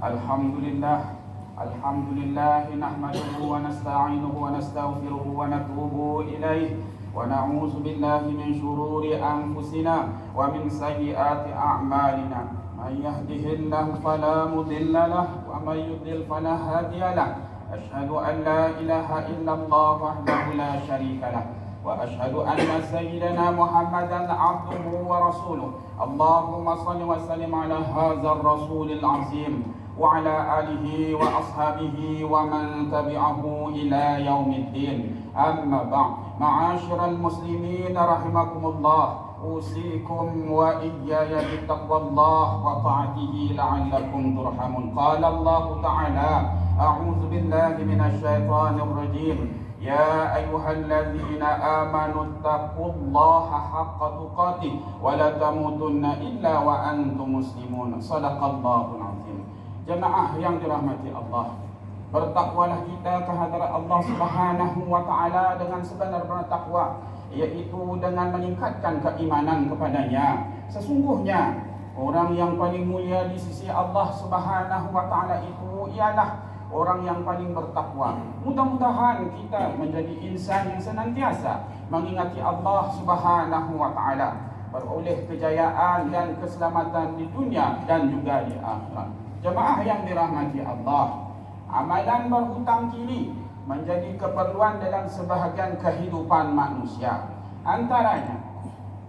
Alhamdulillah, Alhamdulillah nahmaduhu wa nasta'inuhu wa nastaghfiruhu wa natubu ilaih wa na'udzu billahi min shururi anfusina wa min sayyiati a'malina. Man yahdihillahu fala mudilla lahu wa man yudlil fala hadiya lahu. Asyhadu an la ilaha illallah wahdahu la syarika lahu wa asyhadu anna sayyidana Muhammadan 'abduhu wa rasuluh. Allahumma shalli wa sallim ala hadzal rasulil 'azim wa ala alihi wa ashabihi wa man tabi'ahu ila yaumiddin. Amma ba'd. Ma'asyiral muslimin rahimakumullah, usikum wa iyaya bittaqwallah wa ta'atihi la'allakum turhamun. Qala Allah ta'ala, a'udzu billahi minasy syaithanir rajim. Ya ayyuhalladzina amanu taqullaha haqqa tuqatih wa la tamutunna illa wa antum muslimun. Shadaqallahul azim. Jemaah yang dirahmati Allah, bertakwalah kita kehadrat Allah Subhanahu wa taala dengan sebenar-benar takwa, yaitu dengan meningkatkan keimanan kepadanya. Sesungguhnya orang yang paling mulia di sisi Allah Subhanahu wa taala itu ialah orang yang paling bertakwa. Mudah-mudahan kita menjadi insan yang senantiasa mengingati Allah Subhanahu wa taala, beroleh kejayaan dan keselamatan di dunia dan juga di akhirat. Jemaah yang dirahmati Allah, amalan berhutang kini menjadi keperluan dalam sebahagian kehidupan manusia. Antaranya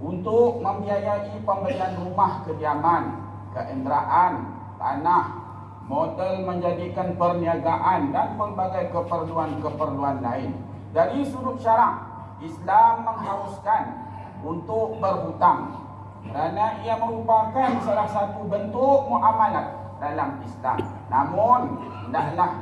untuk membiayai pembelian rumah kediaman, keenderaan, tanah, modal menjadikan perniagaan dan pelbagai keperluan-keperluan lain. Dari sudut syarak, Islam mengharuskan untuk berhutang kerana ia merupakan salah satu bentuk muamalat dalam Islam. Namun hendaklah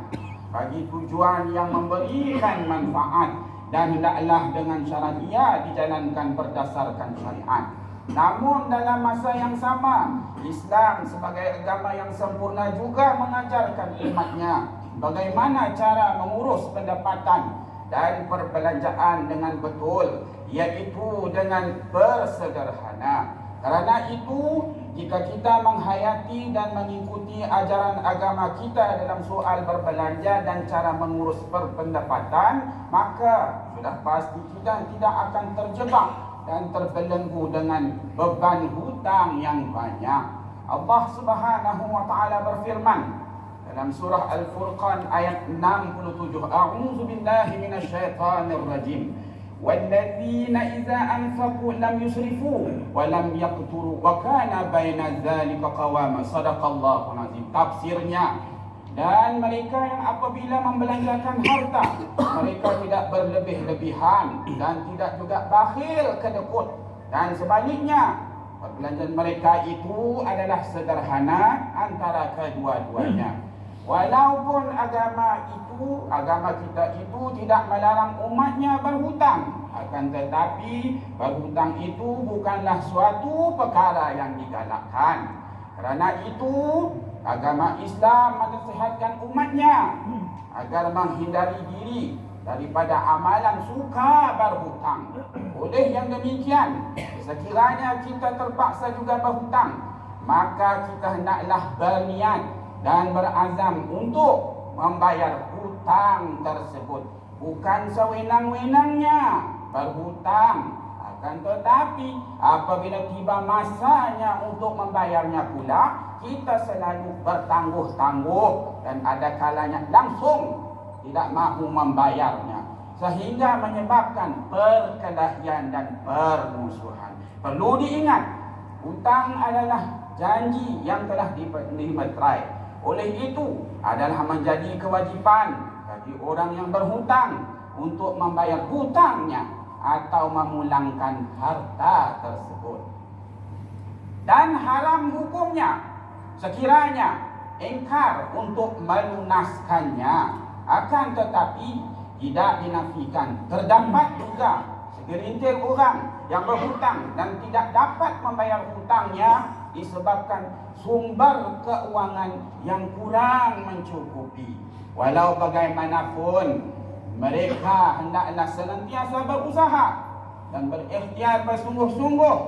bagi tujuan yang memberikan manfaat dan hendaklah dengan syarat ia dijalankan berdasarkan syariat. Namun dalam masa yang sama, Islam sebagai agama yang sempurna juga mengajarkan umatnya bagaimana cara mengurus pendapatan dan perbelanjaan dengan betul, iaitu dengan bersederhana. Karena itu, jika kita menghayati dan mengikuti ajaran agama kita dalam soal berbelanja dan cara mengurus perpendapatan, maka sudah pasti kita tidak akan terjebak dan terbelenggu dengan beban hutang yang banyak. Allah Subhanahu wa taala berfirman dalam surah Al-Furqan ayat 67, A'udzu billahi minasyaitonir rajim. Walladzina idza anfaqu lam yusrifu wa lam yaqturu wa kana baina dzalika qawama. Shadaqallahul azim. Tafsirnya, dan mereka yang apabila membelanjakan harta, mereka tidak berlebih-lebihan dan tidak juga bakhil kedekut, dan sebaliknya perbelanjaan mereka itu adalah sederhana antara kedua-duanya. Walaupun agama kita itu tidak melarang umatnya berhutang, akan tetapi berhutang itu bukanlah suatu perkara yang digalakkan. Kerana itu agama Islam menasihatkan umatnya agar menghindari diri daripada amalan suka berhutang. Oleh yang demikian, sekiranya kita terpaksa juga berhutang, maka kita hendaklah berniat dan berazam untuk membayar hutang tersebut. Bukan sewenang-wenangnya berhutang, akan tetapi apabila tiba masanya untuk membayarnya pula, kita selalu bertangguh-tangguh dan ada kalanya langsung tidak mahu membayarnya, sehingga menyebabkan perkelahian dan permusuhan. Perlu diingat, hutang adalah janji yang telah dimeterai. Oleh itu adalah menjadi kewajipan bagi orang yang berhutang untuk membayar hutangnya atau memulangkan harta tersebut. Dan haram hukumnya sekiranya ingkar untuk melunaskannya. Akan tetapi tidak dinafikan, terdapat juga segelintir orang yang berhutang dan tidak dapat membayar hutangnya disebabkan sumber keuangan yang kurang mencukupi. Walau bagaimanapun, mereka hendaklah senantiasa berusaha dan berikhtiar bersungguh-sungguh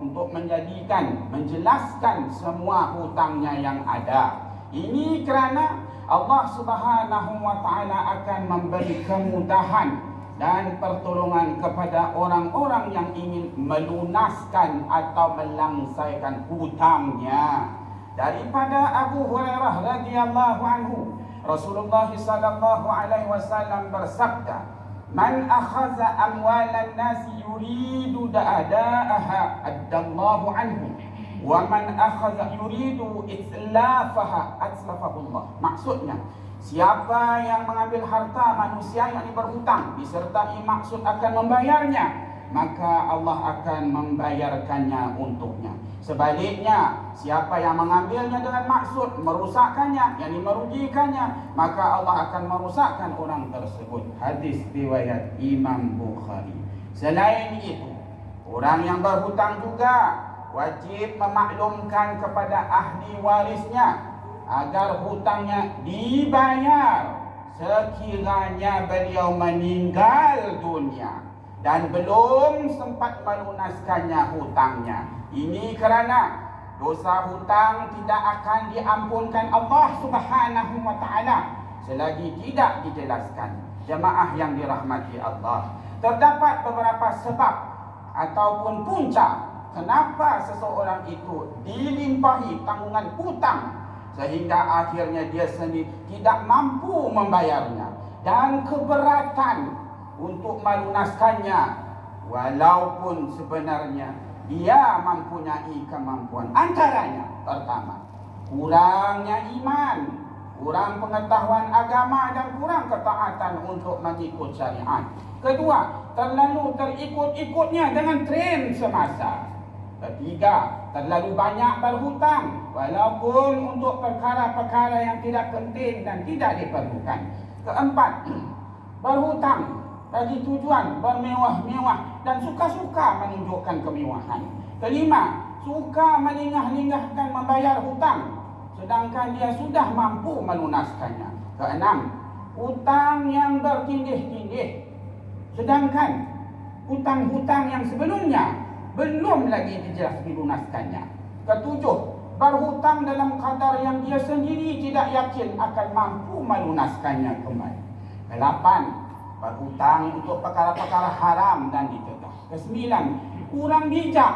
untuk menjelaskan semua hutangnya yang ada. Ini kerana Allah Subhanahu wa taala akan memberi kemudahan dan pertolongan kepada orang-orang yang ingin melunaskan atau melangsaikan hutangnya. Daripada Abu Hurairah radhiyallahu anhu, Rasulullah sallallahu alaihi wasallam bersabda, "Man akhadha amwalan nasi yuridu da'ada'aha addallahu anhu, wa man akhadha yuridu itlafaha atslafahullah." Maksudnya, siapa yang mengambil harta manusia yang berhutang disertai maksud akan membayarnya, maka Allah akan membayarkannya untuknya. Sebaliknya, siapa yang mengambilnya dengan maksud merusakkannya, yakni merugikannya, maka Allah akan merusakkan orang tersebut. Hadis riwayat Imam Bukhari. Selain itu, orang yang berhutang juga wajib memaklumkan kepada ahli warisnya agar hutangnya dibayar sekiranya beliau meninggal dunia dan belum sempat melunaskannya hutangnya. Ini kerana dosa hutang tidak akan diampunkan Allah Subhanahu wa taala selagi tidak dijelaskan. Jemaah yang dirahmati Allah, terdapat beberapa sebab ataupun punca kenapa seseorang itu dilimpahi tanggungan hutang sehingga akhirnya dia sendiri tidak mampu membayarnya dan keberatan untuk melunaskannya, walaupun sebenarnya dia mempunyai kemampuan. Antaranya, pertama, kurangnya iman, kurang pengetahuan agama dan kurang ketaatan untuk mengikut syariat. Kedua, terlalu terikut-ikutnya dengan tren semasa. Ketiga, terlalu banyak berhutang walaupun untuk perkara-perkara yang tidak penting dan tidak diperlukan. Keempat, berhutang bagi tujuan bermewah-mewah dan suka-suka menunjukkan kemewahan. Kelima, suka melingah-lingahkan membayar hutang sedangkan dia sudah mampu melunaskannya. Keenam, hutang yang bertindih-tindih sedangkan hutang-hutang yang sebelumnya belum lagi dijelas dilunaskannya. Ketujuh, berhutang dalam kadar yang dia sendiri tidak yakin akan mampu melunaskannya kembali. Kelapan, berhutang untuk perkara-perkara haram dan dicegah. Kesembilan, kurang bijak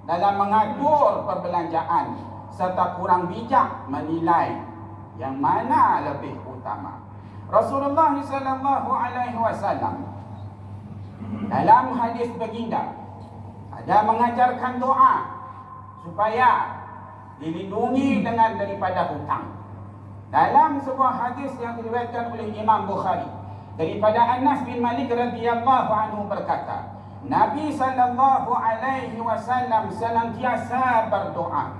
dalam mengatur perbelanjaan serta kurang bijak menilai yang mana lebih utama. Rasulullah sallallahu alaihi wasallam dalam hadis baginda ada mengajarkan doa supaya dilindungi daripada hutang. Dalam sebuah hadis yang diriwayatkan oleh Imam Bukhari daripada Anas bin Malik radhiyallahu anhu berkata, Nabi sallallahu alaihi wasallam senantiasa berdoa,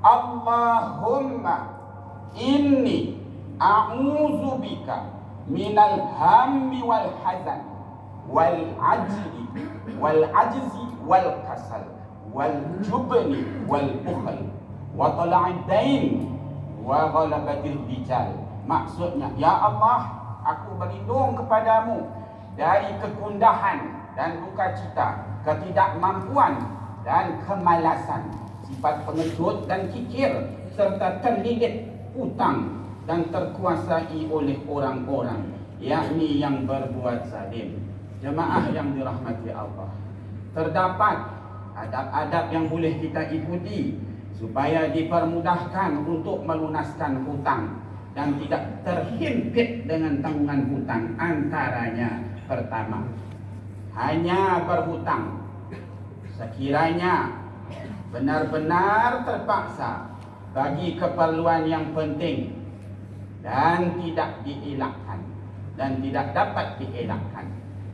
Allahumma inni a'udzubika minal hammi wal hazan wal ajzi wal kasal wal jubni wal bukhl wa tala'id dain wa ghalabatil rijal. Maksudnya, ya Allah, aku berlindung kepadamu dari kegundahan dan duka cita, ketidakmampuan dan kemalasan, sifat pengecut dan kikir, serta terlilit hutang dan terkuasai oleh orang-orang, yakni yang berbuat zalim. Jemaah yang dirahmati Allah, terdapat adab-adab yang boleh kita ikuti supaya dipermudahkan untuk melunaskan hutang dan tidak terhimpit dengan tanggungan hutang. Antaranya, pertama, hanya berhutang sekiranya benar-benar terpaksa bagi keperluan yang penting dan tidak dielakkan dan tidak dapat dielakkan.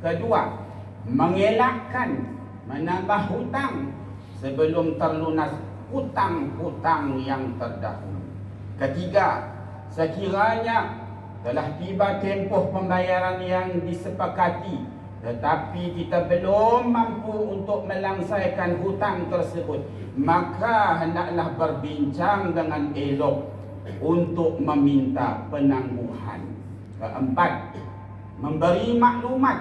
Kedua, mengelakkan menambah hutang sebelum terlunas hutang-hutang yang terdahulu. Ketiga, sekiranya telah tiba tempoh pembayaran yang disepakati tetapi kita belum mampu untuk melangsaikan hutang tersebut, maka hendaklah berbincang dengan elok untuk meminta penangguhan. Keempat, memberi maklumat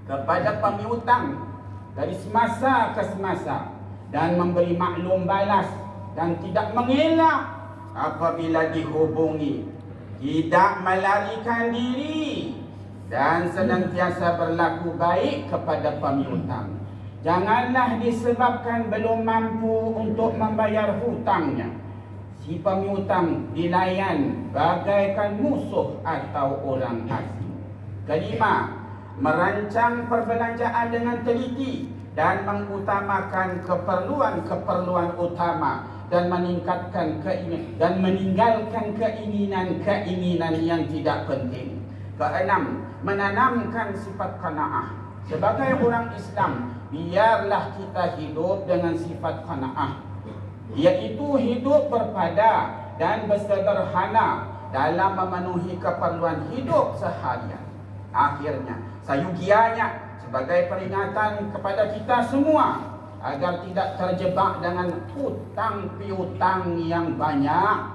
kepada pemiutang dari semasa ke semasa dan memberi maklum balas dan tidak mengelak apabila dihubungi, tidak melarikan diri, dan senantiasa berlaku baik kepada pemiutang. Janganlah disebabkan belum mampu untuk membayar hutangnya, si pemiutang dilayan bagaikan musuh atau orang asing. Kelima, merancang perbelanjaan dengan teliti dan mengutamakan keperluan-keperluan utama dan meninggalkan keinginan-keinginan yang tidak penting. Keenam, menanamkan sifat qanaah. Sebagai orang Islam, biarlah kita hidup dengan sifat qanaah, iaitu hidup berpada dan bersederhana dalam memenuhi keperluan hidup seharian. Akhirnya, sayugianya sebagai peringatan kepada kita semua agar tidak terjebak dengan hutang piutang yang banyak,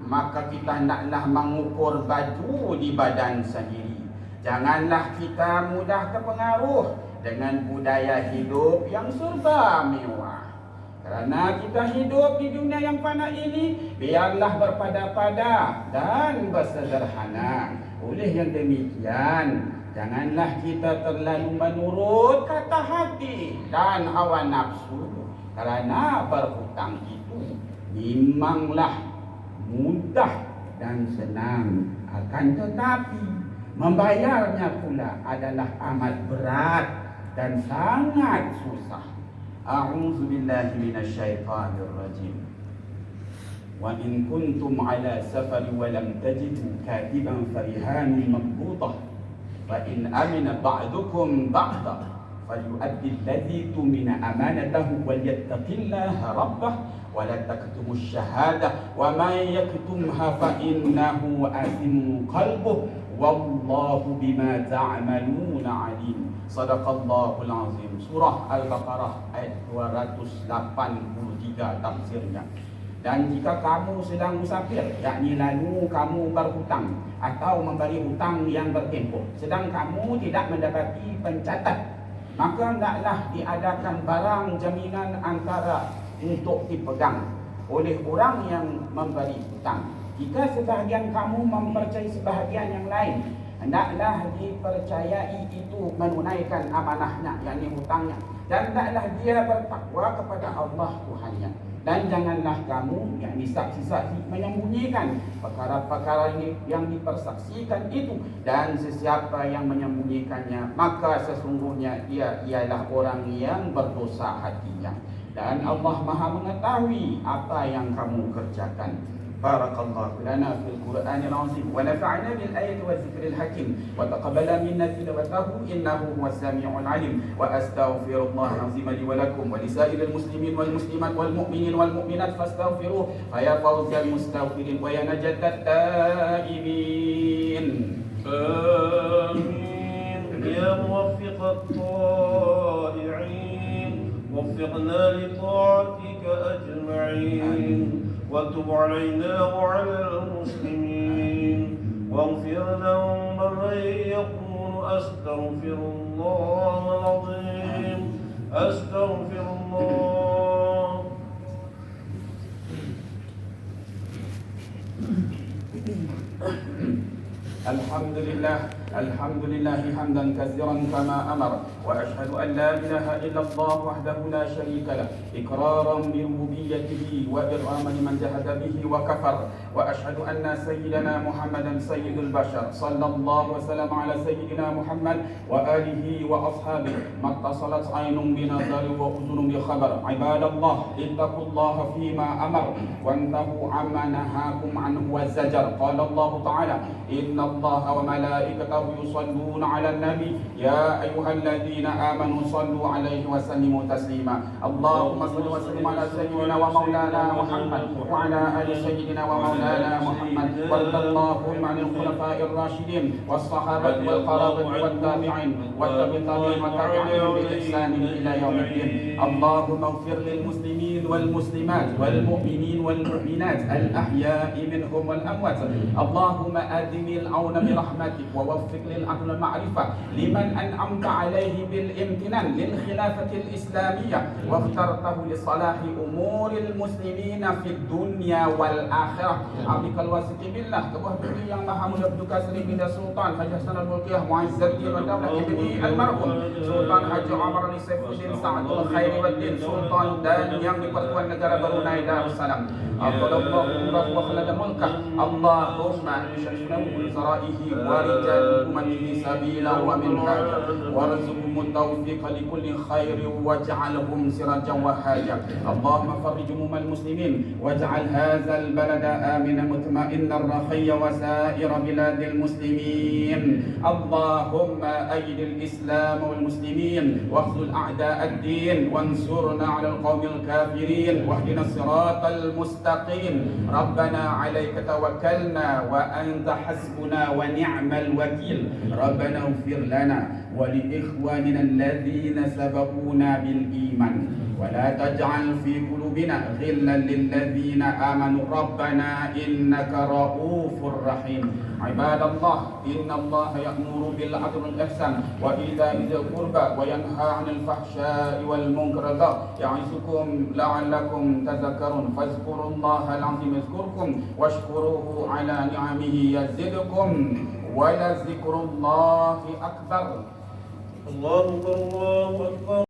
maka kita hendaklah mengukur baju di badan sendiri. Janganlah kita mudah terpengaruh dengan budaya hidup yang serba mewah. Kerana kita hidup di dunia yang fana ini, biarlah berpada-pada dan bersederhana. Oleh yang demikian, janganlah kita terlalu menurut kata hati dan hawa nafsu. Kerana berhutang itu memanglah mudah dan senang, akan tetapi membayarnya pula adalah amat berat dan sangat susah. A'udzu billahi minasyaitonir rajim. Wa in kuntum ala safari wa lam tajidu katiban farihanun maqbutah fa in amina ba'dukum ba'da falyu'addi alladhi tumina amanatahu wal yattaqillaha rabbah wa la taktumu ash-shahadah wa man yaktumha fa innahu athimun qalbuhu wallahu bima ta'maluna alim. Sadaqallahul azim. Surah Al-Baqarah ayat 283 tafsirnya. Dan jika kamu sedang musafir, yakni lalu kamu berhutang atau memberi hutang yang bertempoh, sedang kamu tidak mendapati pencatat, maka hendaklah diadakan barang jaminan antara untuk dipegang oleh orang yang memberi hutang. Jika sebahagian kamu mempercayai sebahagian yang lain, hendaklah dipercayai itu menunaikan amanahnya, yakni hutangnya, dan hendaklah dia bertakwa kepada Allah Tuhannya. Dan janganlah kamu, yakni saksi-saksi, menyembunyikan perkara-perkara yang dipersaksikan itu. Dan sesiapa yang menyembunyikannya, maka sesungguhnya ia ialah orang yang berdosa hatinya. Dan Allah Maha mengetahui apa yang kamu kerjakan. Barakallahu lana fil Qur'anil azim wa nafa'na bil ayati waz zikril hakim wa taqabbala minna tilawatahu innahu huwas samiul alim wa astaghfirullahal azim li wa lakum wa lisa'iril muslimin wal muslimat wal mu'minin wal mu'minat fastaghfiruh fa ya fawzal mustaghfirin wa ya najattat ta'imin. Amin ya muwaffiqat ta'i'in وفقنا لطاعتك أجمعين وتب علينا وعلى المسلمين واغفر ذنب من يقول أستغفر الله العظيم أستغفر الله. الحمد لله حمدا كثيرا كما أمر وأشهد أن لا إله إلا الله وحده لا شريك له إقرارا بربوبيته وإرغاما لمن جحد به وكفر وأشهد أن سيدنا محمدا سيد البشر صلى الله وسلم على سيدنا محمد وآله وأصحابه ما اتصلت عين بنظر وأذن بخبر. عباد الله اتقوا الله فيما أمر وانتهوا عما نهاكم عنه والزجر. قال الله تعالى إن الله وملائكته يصلون على النبي يا أيها الذين آمنوا صلوا عليه وسلموا تسليما. اللهم صل وسلم على سيدنا ومولانا محمد وعلى آل سيدنا ومولانا محمد وارض اللهم عن الخلفاء الراشدين والصحابة والقرابة والتابعين والتابعين والتابعين بإحسان إلى يوم الدين. اللهم اغفر للمسلمين والمسلمات والمؤمنين والمؤمنات الأحياء منهم والأموات. اللهم أدم العون برحمتك ووفق ووفق للعدل والمعرفة لمن أنعمت عليه بالامتنان للخلافة الإسلامية واخترته لصلاح أمور المسلمين في الدنيا والآخرة. عبدك الواسط بالله kebuah bumi yang maha mulia berduka Sri Bida Sultan Haji Hasanul Mulkiyah Mu'izzuddin wa Daulah ibni almarhum Sultan Haji Omar Ali Saifuddin Sa'adul Khairi Waddin Sultan dan yang diperkuat negara Brunei Darussalam. Allahu umrah wa khalada mulkah. Allahumma insya'na min zaraihi wa rijal umamihi sabila wa minhaja warzuqhum tawfiq li kulli khair waj'alhum sirajan wa haja. Allahumma farrij ummal muslimin waj'al hadzal balada aminan mutma'innan rakhiyya wa sa'ir biladil muslimin. Allahumma ayyidil islam wal muslimin واخذل أعداء الدين وانصرنا على القوم الكافرين واهدنا الصراط المستقيم. ربنا عليك توكلنا وأنت حسبنا ونعم الوكيل. ربنا اغفر لنا ولإخواننا الذين سبقونا بالإيمان ولا تجعل في قلوبنا غلا للذين آمنوا ربنا إنك رؤوف رحيم. عباد الله إن الله يأمر بالعدل والإحسان وإيتاء ذي القربى وينهى عن الفحشاء والمنكر يعظكم لعلكم تذكرون فاذكروا الله العظيم يذكركم واشكروه على نعمه يزدكم ولذكر الله أكبر. الله أكبر.